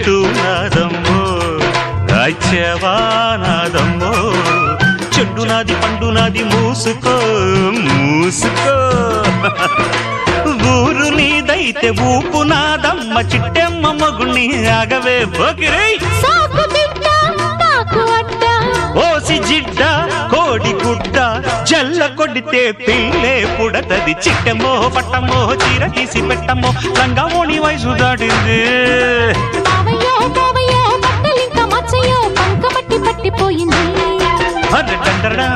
చెట్టు నాదమ్మో రాజ్యవానాదమ్మో చెట్టు నాది పండు నాది మూసుకో మూసుకో ఊరు నీదైతే ఊపు నాదమ్మ చిట్టెమ్మ మగుణ్ణి ఆగవే పోకిరై ఓసి జిడ్డ కోడి గుడ్డ జల్ల కొడితే పిల్లే పుడతది చిట్టెమ్మో పట్టమ్మో చీర తీసి పెట్టమ్మో రంగమోని వయసు దాటింది డందరడా